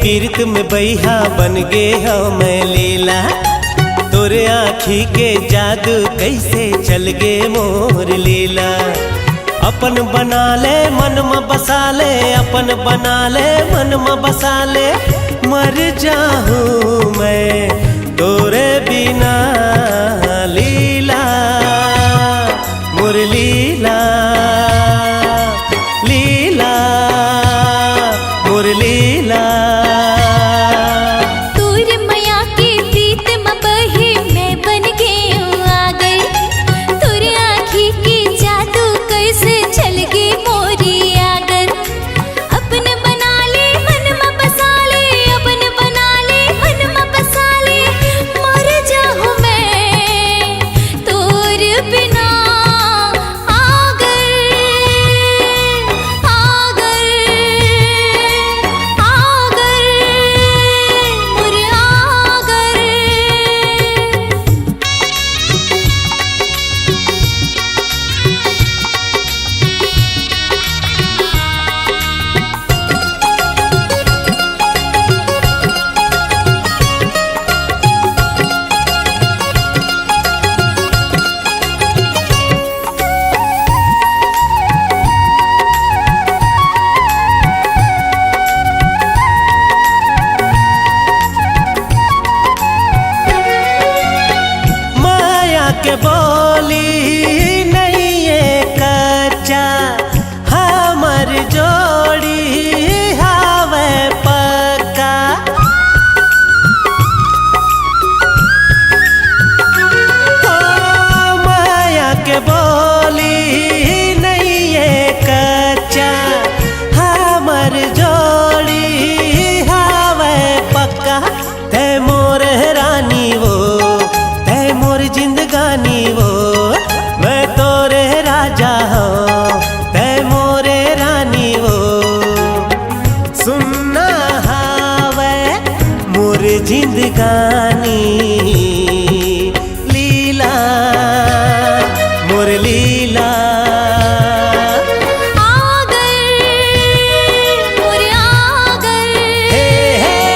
पीरत में बैहा बन गे हो मैं लीला। तोरे आँखी के जादू कैसे चल गे मोर लीला। अपन बना ले मन में बसा ले, अपन बना ले मन में बसा ले। मर जाऊं मैं तोरे बिना लीला, मोर लीला लीला मोर लीला। तोर माया की प्रीत में बही मैं बन गई आ गई। तोर आँखी की जादू कैसे चल गई मोरी आगर। अपन बना ले मन में बसा ले, अपन बना ले मन में बसा ले। मर जाऊं मैं तोर बिना आगर आगर आगर मोर आगर। माया के बोली नहीं ये कच्चा, हमर जोड़ी हावे पक्का। ओ माया के बोली नहीं ये कच्चा, हमर जोड़ी हावे पक्का। ते मोर रानी वो, ते मोर जिंदगानी वो, मैं तोरे राजा हूँ ते मोरे रानी वो। सुनना हावे मोर जिंदगानी लीला, मोर लीला। आगर मोर आगर हे हे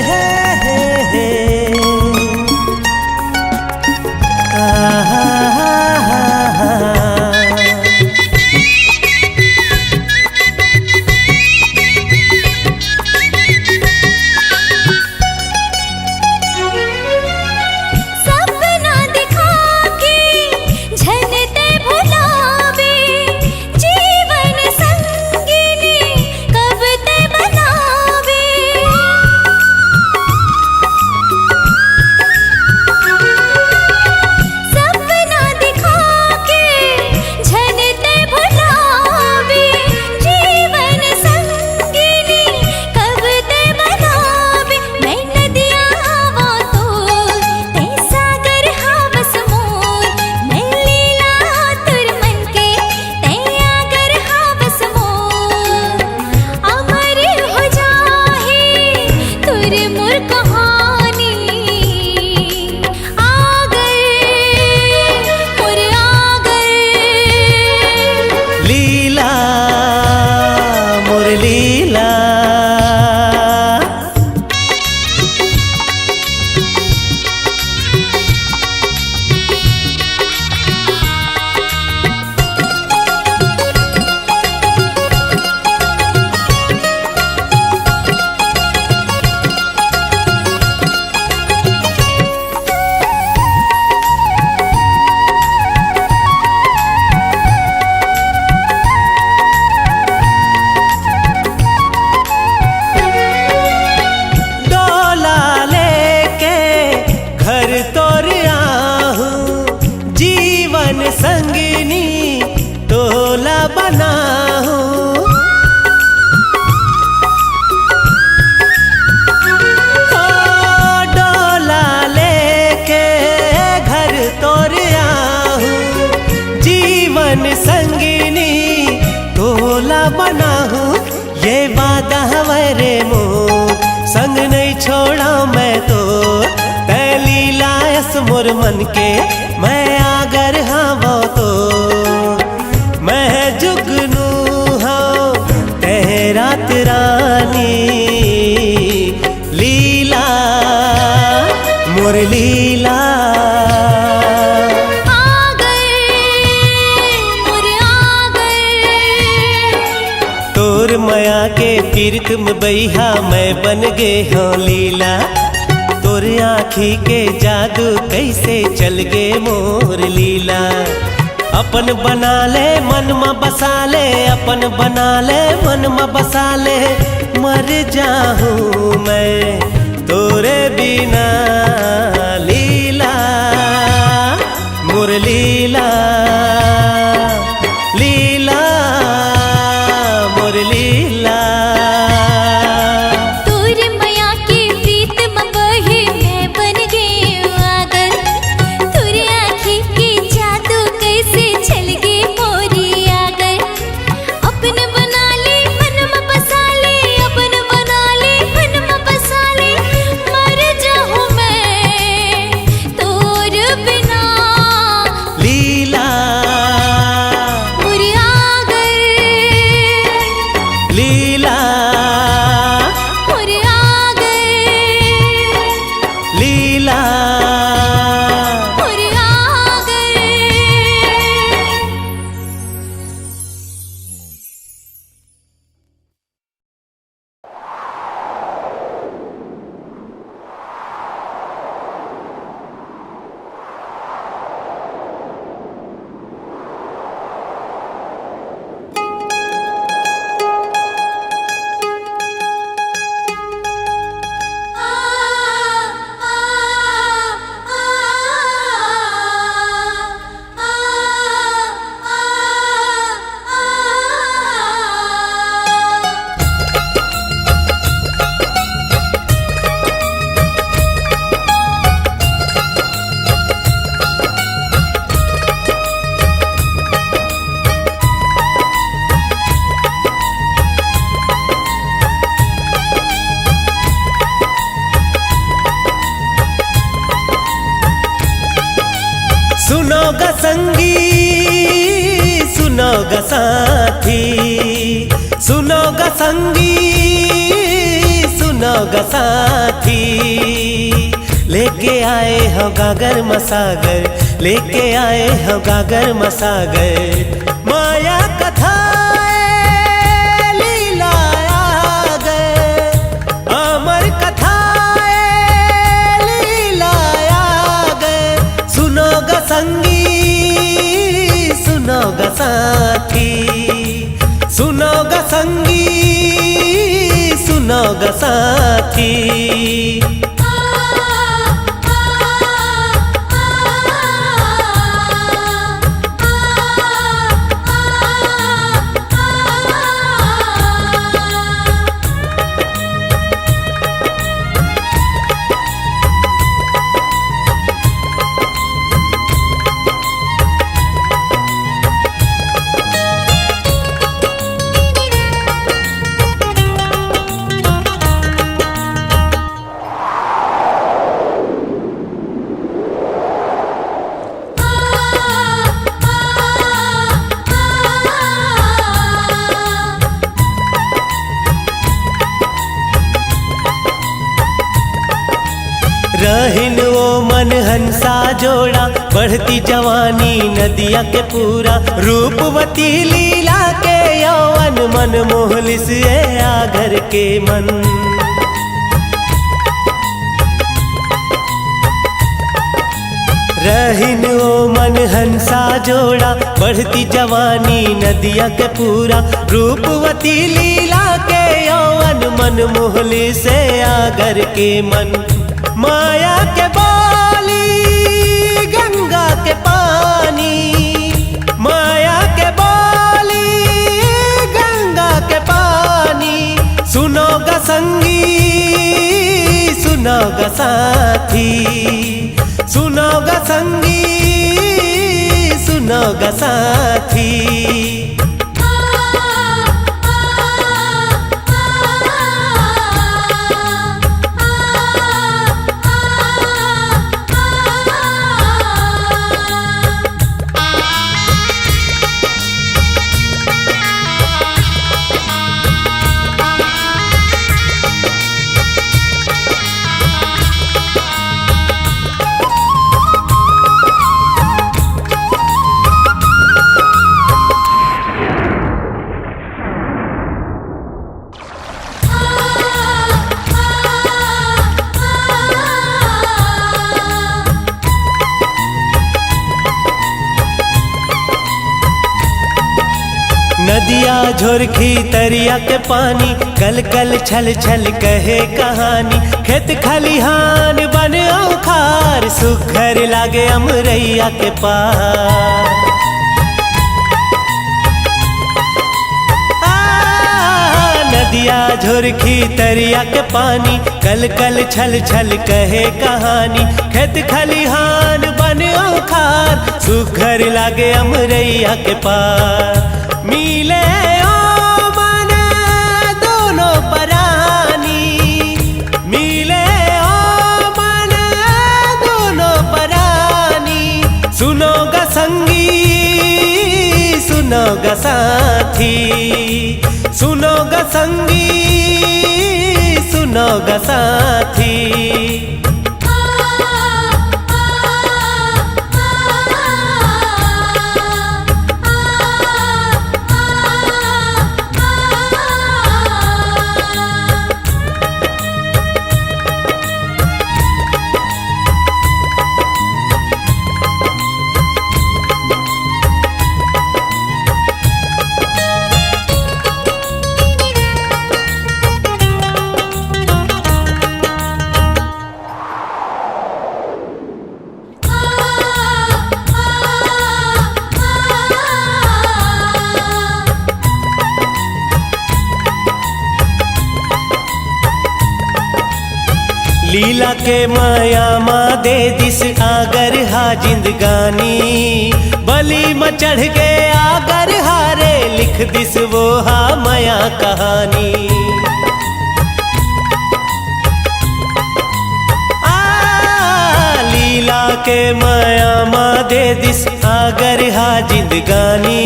हे हे आहा सपना दिखा के झनते भुलावे। जीवन संगिनी कब ते बनावे। सपना दिखा के झनते भुलावे। जीवन संगिनी कब ते बनावे। मैं नदिया हवा तोर, ते सागर हवा समुद्र। मैं लीला तुर मन के, ते आगर हवा समुद्र। अमर हो जाहे तुर मोर कहानी। आगर मोर आगर लीला, मोर लीला। ये वादा हमारे मोर संग नहीं छोड़ा मैं तो तैली लायस मोर मन के मैं आगर हाँ वो तो मैं जुगनू हाँ तेरात रानी लीला मोर लीला तोर माया के पीरत में बैहा मैं बन गे हाँ लीला तोर आँखी के जादू कैसे चल गे मोर लीला अपन बना ले मन में बसा ले अपन बना ले मन में बसा ले मर जाऊं मैं तोरे बिना लीला मोर लीला लीला मोर लीला तोर माया के प्रीत में बहे मैं बन गई आगर तोर आँखी के जादू कैसे चल गए मोरी आगर अपन बना ले मन में बसा ले अपन बना ले मन में बसा ले मर जाऊं मैं तोर बिना लीला मोरी आगर लीला मोरी आगर लीला मोरी आगर सुनो गा संगी सुनो गा साथी सुनो गा संगी सुनो गा साथी लेके आए हो गागर मसागर लेके आए हो गागर मसागर माया कथा लीला आगर अमर कथा लीला आगर सुनो गा संगी सुनो गा साथी सुनो गा संगी सुनो गा साथी रहिन वो मन हंसा जोड़ा बढ़ती जवानी नदिया के पूरा रूपवती लीला के यौवन मन मोहलिस ये आगर के मन रहिन वो मन हंसा जोड़ा बढ़ती जवानी नदिया के पूरा रूपवती लीला के यौवन मन मोहली से आगर के मन माया के बाली गंगा के पानी माया के बाली गंगा के पानी सुनो गा संगी सुनो गा साथी सुनो गा संगी सुनो गा साथी नदिया झोरखी तरिया के पानी कल कल छल छल कहे कहानी। खेत खलिहान बन औखार सुखर लागे अमरैया के पार। नदिया झोरखी तरिया के पानी कल कल छल छल कहे कहानी। खेत खलिहान बन औखार सुखर लागे अमरैया के पार। मिले ओ मन दोनों परानी, मिले ओ मन दोनों परानी। सुनो गा संगी सुनो गा साथी, सुनो गा संगी सुनो गा साथी। लीला के माया माँ दे दिस आगर हा जिंदगानी। बली में चढ़ के आगर हारे लिख दिस वो हा माया कहानी। लीला के माया माँ दे दिस आगर हा जिंदगानी।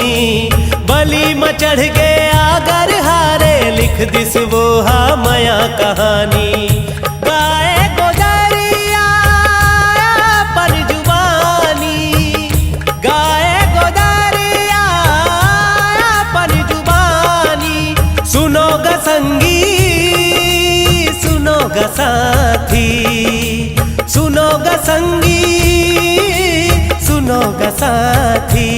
बली में चढ़ के आगर हारे लिख दिस वो हा माया कहानी। साथी सुनो गा संगी सुनो गा साथी।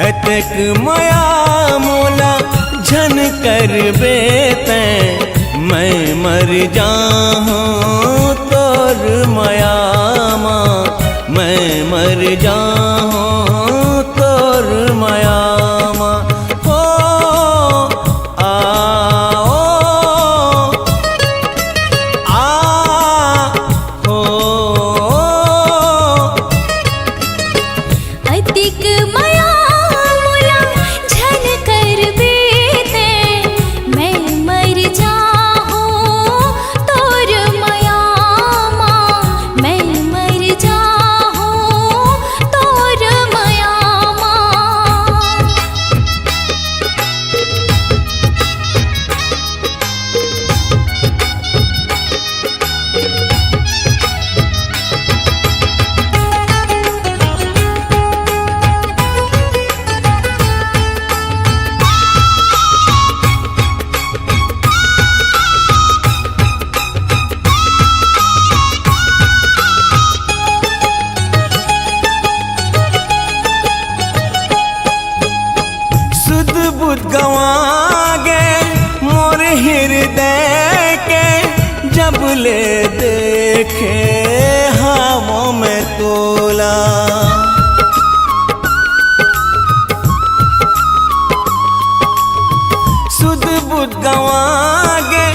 अटक माया मोला झन कर बेते मैं मर जाऊँ तोर माया माँ। मैं मर जाऊँ तोर माया माँ। हो आओ आ हो अधिक माया गवा गे मोर हृदय के जब ले देखे हावों में तोला। सुध बुध गवागे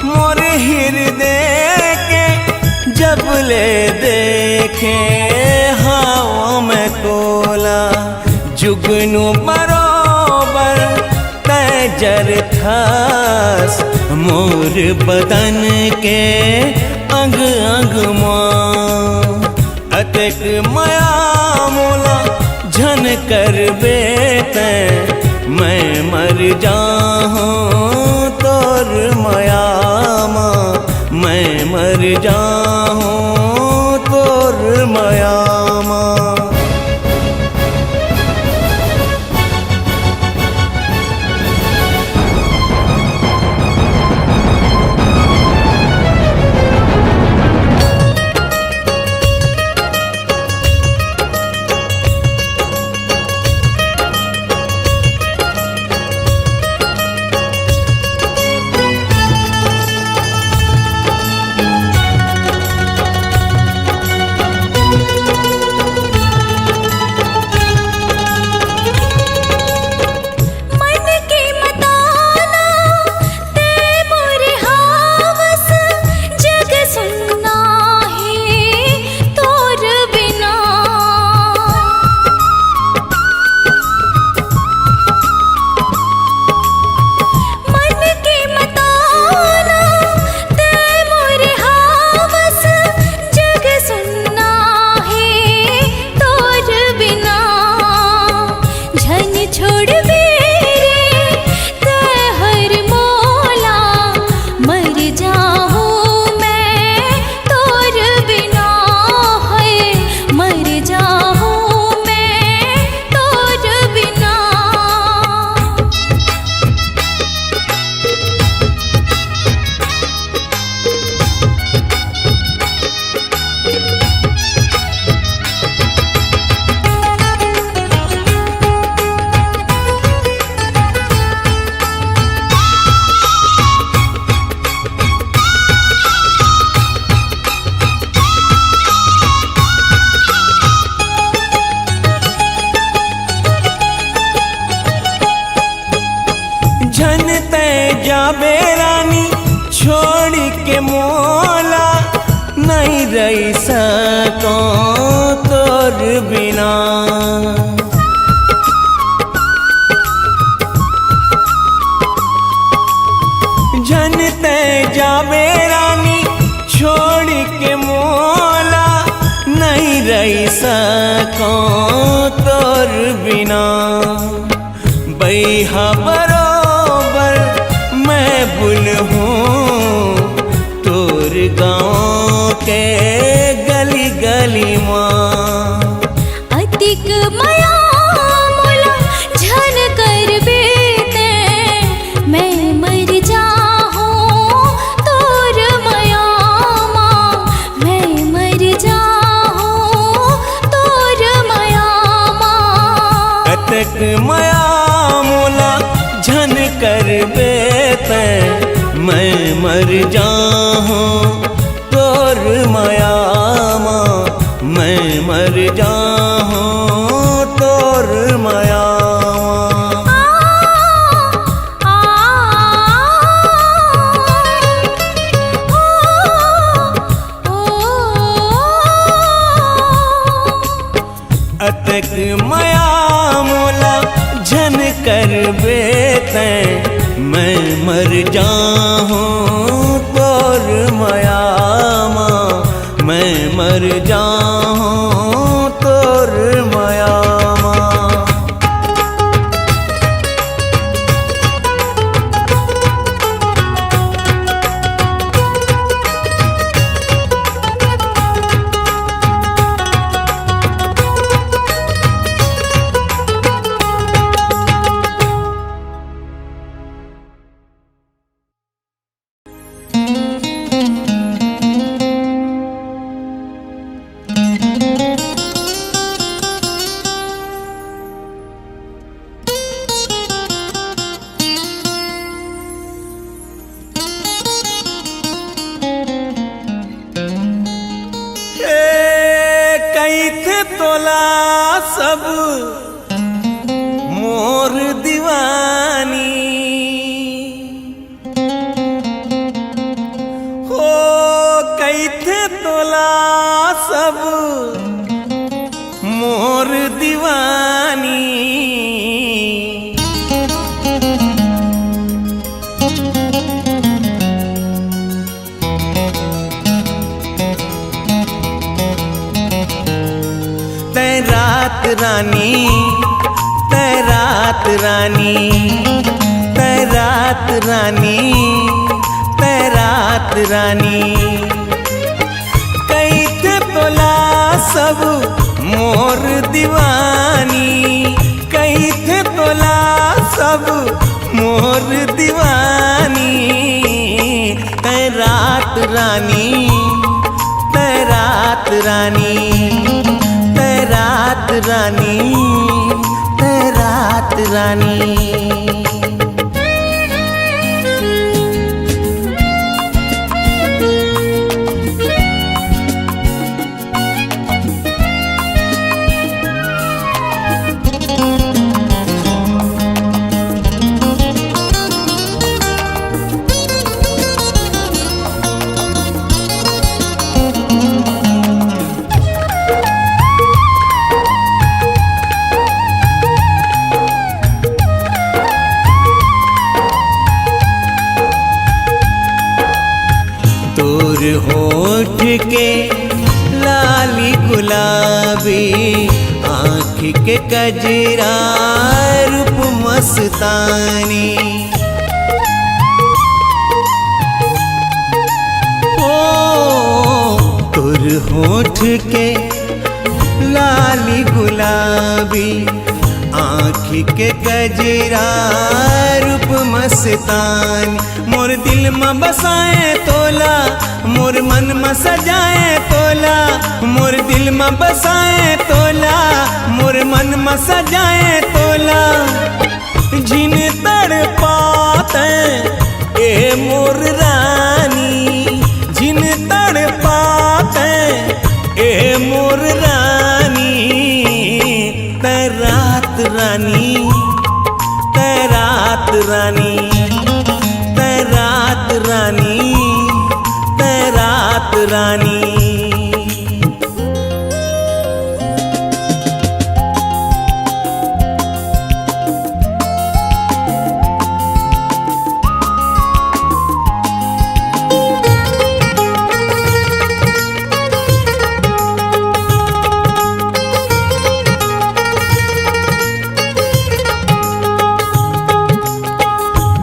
मोर हृदय के जब ले देखे हवा में तोला जुगनू बरोबर तैजर थास मोर बदन के अंग अंग मां अतक माया मोला झन कर बेते मैं मर जाऊं तोर माया मां मैं मर जाऊं तोर माया मां जाबे रानी छोड़ के मोला नहीं रही सको तोर बिना जनते जाबे रानी छोड़ के मोला नहीं रही सको तोर बिना बैहा बुल हूँ तोर गाँव के गली गली माँ अतिक माया मोला झन कर बेते मैं मर जाऊं तोर माया माँ मैं मर जाऊं तोर माया माँ अतक माया मोला झन कर बेते मैं मर जाऊं तोर माया मां मैं मर जाऊं तोर माया अतक माया मोला झन कर बेते मैं मर जाऊं तोर माया मां मैं मर जाऊं तोर माया मां सब मोर दीवानी रानी तैरात रानी तैरात रानी कई थे तोला सब मोर दीवानी कई थे तोला सब मोर दीवानी तैरात रानी तैरात रानी तैरात रानी तैरात रानी तोर होठ के लाली गुलाबी आँख के कजरा रूप मस्तानी ओ तोर होठ के लाली गुलाबी आँख के कजरा रूप मस्तानी मोर दिल में बसाए तोला मोर मन में सजाए तोला मोर दिल में बसाए तोला मोर मन में सजाए तोला झिन तड़ पाते ए मोर रानी झिन तड़ पाते ए मोर रानी तैरात रानी तैरात रानी तैरात रानी तैरात रानी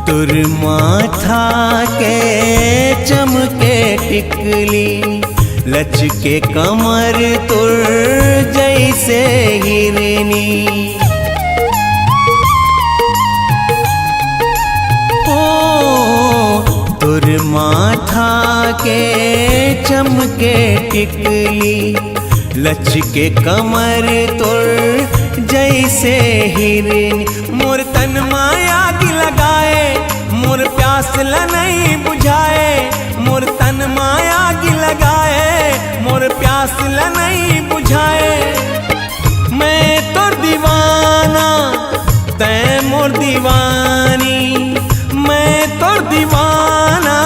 तुर माथा के चमके टिकली लचके कमर तुर जैसे हिरनी ओ तुर माथा के चमके टिकली लचके कमर तुर जैसे हिरनी मोर तन माया लगाए मोर प्यास ला नहीं बुझाए मोर तन माया की लगाए मोर प्यास ला नहीं बुझाए मैं तो दीवाना तै मोर दीवानी मैं तो दीवाना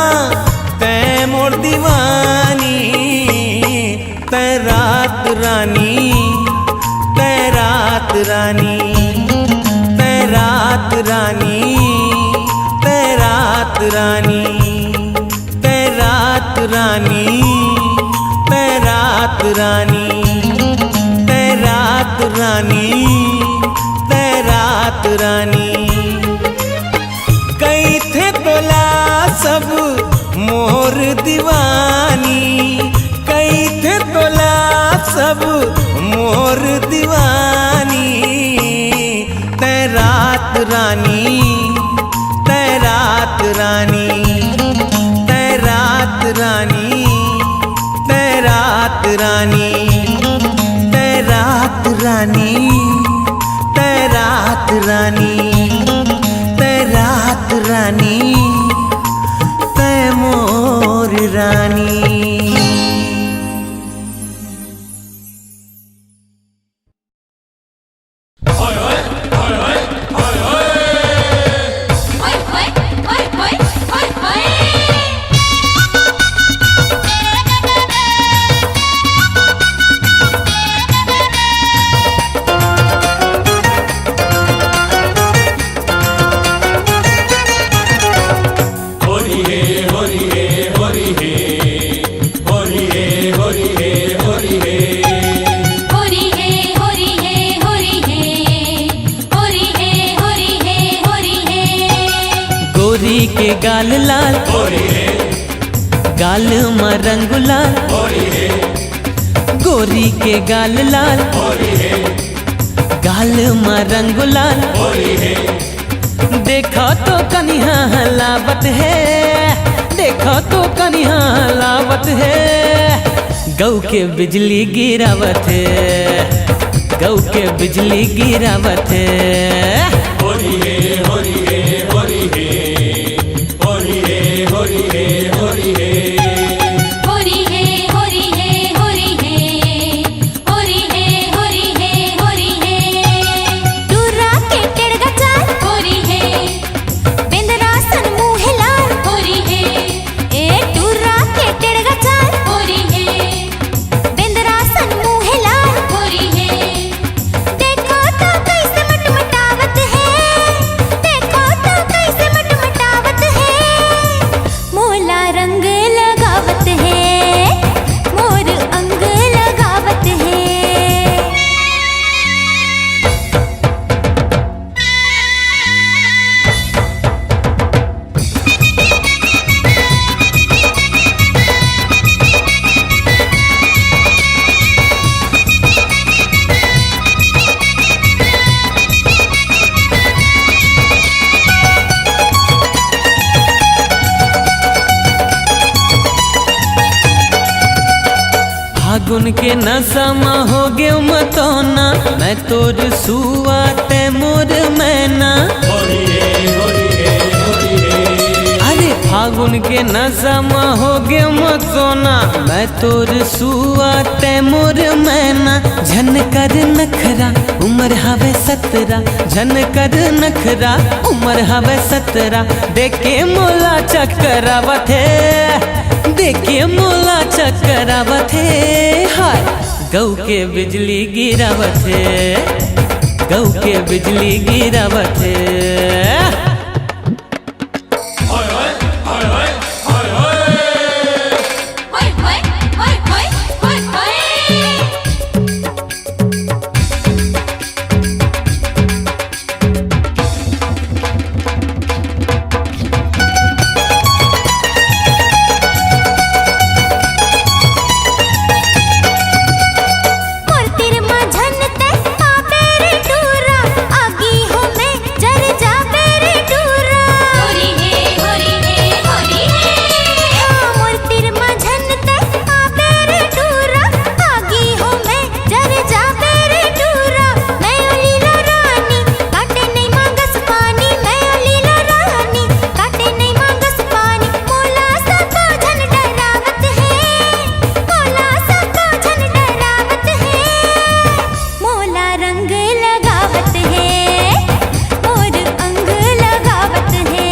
तै मोर दीवानी तैरात रानी तैरात रानी तैरात रानी तैरात रानी तैरात रानी तैरात रानी तैरात रानी तैरात रानी कई थे तोला सब मोर दीवानी कई थे तोला सब मोर दीवानी तैरात रानी तैरात रानी तैरात रानी तैरात रानी तैरात रानी तैरात रानी तैरात रानी गोरी के गाल लाल गाल में रंग लाल गोरी के गाल लाल गाल में रंग लाल देखो तो कन्हा हलावत है देखो तो कन्हा हलावत है गौ के बिजली गिरावत है गौ के बिजली गिरावत है होरी हे होरी हे होरी हे होरी हे होरी हे होरी हे होरी है होरी है होरी है होरी है होरी है होरी है टूरा के टेड़गा चाल होरी है बेंदरा सन मुँह लाल होरी है ए टूरा के टेड़गा चाल होरी है बेंदरा सन मुँह लाल होरी है देखो तो कैसे मटमटावत है देखो तो कैसे मटमटावत है मोला रंग लगावत है मोर अंग लगावत है फागुन के नशा में हो गयो मतोना मैं तोर सुआ ते मोर मैना होरी हे होरी हे होरी हे अरे फागुन के नशा में हो गयो मतोना मैं तोर सुआ ते मोर मैना झन कर नखरा उम्र हवे 17 झन कर नखरा उम्र हवे 17 देखे मोला चक्करावत है देखे मोला चक्करावत है हाय गौ के बिजली गिरावत है गौ के बिजली गिरावत है हाय हाय हाय हाय हाय हाय होय होय होय होय होय होय मोर तिर माझन ते पापे रे टूरा आगी हो मैं जर जाबे रे टूरा होरी है होरी है होरी है मोर तिर माझन ते पापे रे टूरा आगी हो मैं जर जाबे रे टूरा मैं लीला रानी काटे नहीं मांगस पानी मैं लीला रानी काटे नहीं मांगस पानी मोला सबको झन डरावत है मोला सबको झन डरावत है मोला रंग लगावत है मोर अंग लगावत है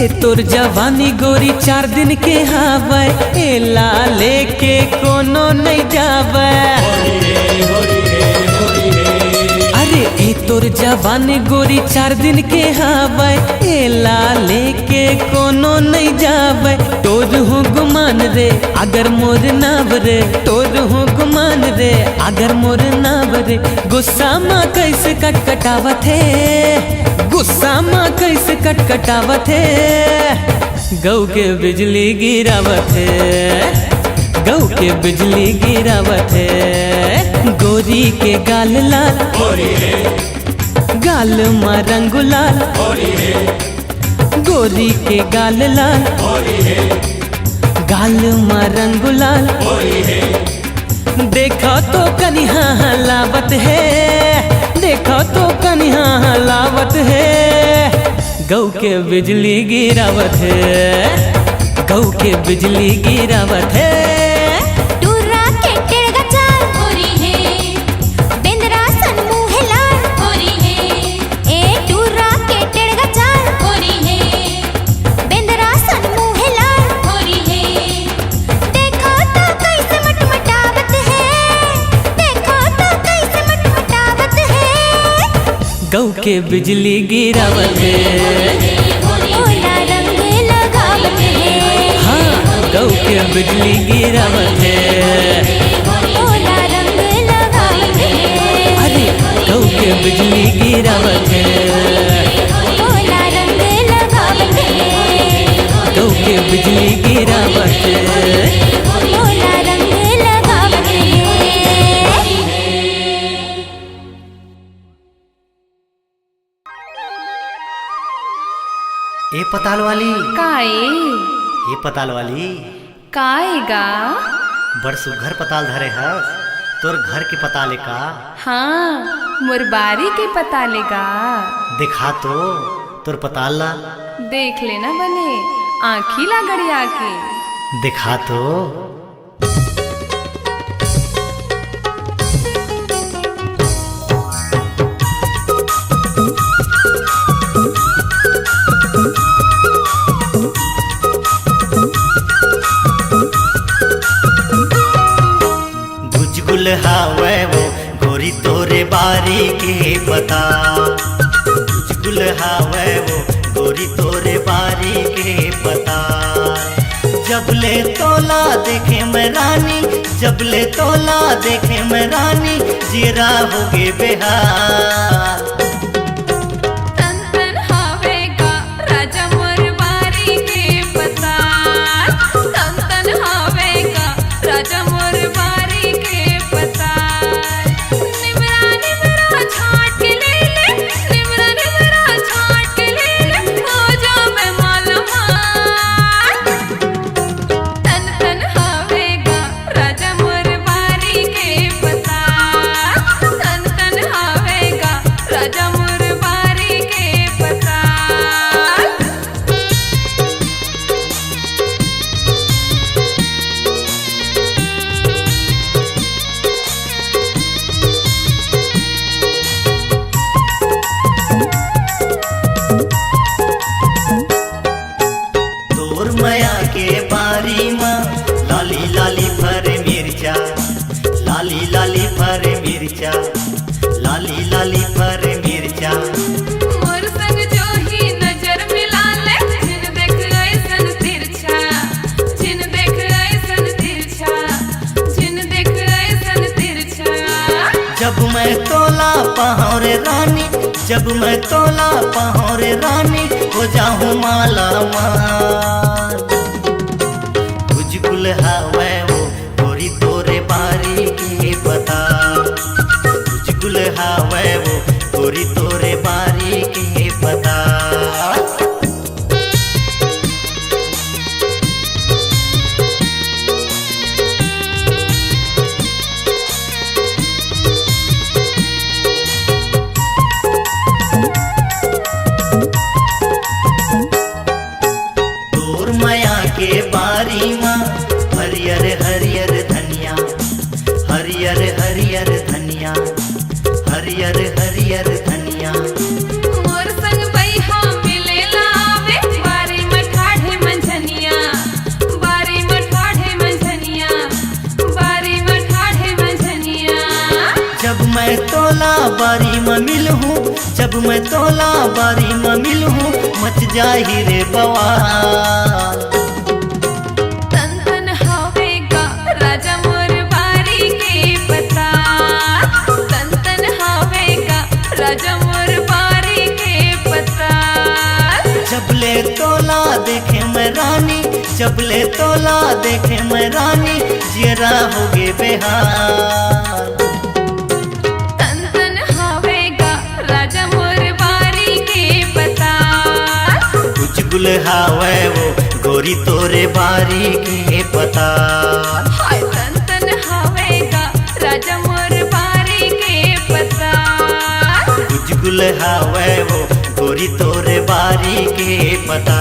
ए तोर जवानी गोरी 4 दिन के हावै ए लाले के कोनो नहीं जावै अरे ए तोर जवानी गोरी 4 दिन के हावै ए लाले के कोनो नहीं जावै तोर हूँ गुमान रे अगर मोर नाव रे तोर हूँ गुमान रे अगर मोर नाव रे गुस्सा माँ कैसे कटकटावत है गुस्सा माँ कैसे कटकटावत है गौ के बिजली गिरावत है गौ के बिजली गिरावत है गोरी के गाल लाल गाल में रंग लाल गोरी के गाल लाल गाल में रंग लाल देखो तो कन्हा हलावत है देखो तो कन्हा हलावत है गौ के बिजली गिरावत है गौ के बिजली गिरावत है टूरा के टेड़गा चाल होरी है बेंदरा सन मुँह लाल होरी है ए टूरा के टेड़गा चाल होरी है बेंदरा सन मुँह लाल होरी गौ के बिजली गिरावत है। ओला रंग लगावत है। हाँ गौ के बिजली गिरावत है। ओला रंग लगावत है। अरे गौ के बिजली गिरावत है। ओला रंग लगावत है। गौ के बिजली गिरावत है। ओला रंग लगावत है। ए पताल वाली, काए ए पताल वाली, काएगा। बड़ सुघर पताल धरे हस। तोर घर के पताले का? हाँ मुरबारी के पता लेगा। दिखा तो तोर पताल ला। देख लेना बने आँखी ला गड़िया के। दिखा तो। गुजगुल हावे वो गोरी तोरे बारी के पता। गुजगुल हावे वो गोरी तोरे बारी के पता। जबले तोला देखे मैं रानी, जबले तोला देखे मैं रानी, जीरा होगे बेहार। तन तन हावेगा राजा मुरबारी के पता। तन तन हावेगा राजा मुरबारी के पता। निमरा निमरा छाट के ले ले, निमरा निमरा छाट के ले ले, हो जावे मालूमात। तन तन हावेगा राजा मुरबारी के पता। तन तन हावेगा राजा मुरबारी के पता। तोर माया के बारी माँ लाली लाली फर मिर्चा, लाली लाली फर मिर्चा, लाली लाली फर मिर्चा। मोर संग जो ही नजर मिला ले, जिन देख ऐसन तिरछा, जिन देख ऐसन तिरछा, जिन देख ऐसन तिरछा। जब मैं तोला पहौरे रानी, जब मैं तोला पहौरे रानी, हो जाऊँ माला माल। गुजगुल हावे वो गोरी तोरे बारी के पता। गुजगुल हावे वो गोरी तोरे बारी के पता। तोर माया के बारी माँ हरियर हरियर धनिया, हरियर हरियर धनिया, हरियर हरियर धनिया। मोर संग बैहा मिले लावे, बारी में ठाढ़े मंझनिया, बारी में ठाढ़े मंझनिया, बारी में ठाढ़े मंझनिया। जब मैं तोला बारी में मिलूँ, जब मैं तोला बारी में मिलूँ, मच जाही रे बवाल। तन तन हावेगा राजा मुरबारी के पता। तन तन हावेगा राजा मुरबारी के पता। जबले तोला देखे मैं रानी, जबले तोला देखे मैं रानी, जीरा होगे बेहार। तन तन हावेगा राजा मुरबारी के पता। गुजगुल हावे वो गोरी तोरे बारी के पता। हाय तन तन हावेगा राजा मुरबारी के पता। गुजगुल हावे वो गोरी तोरे बारी के पता।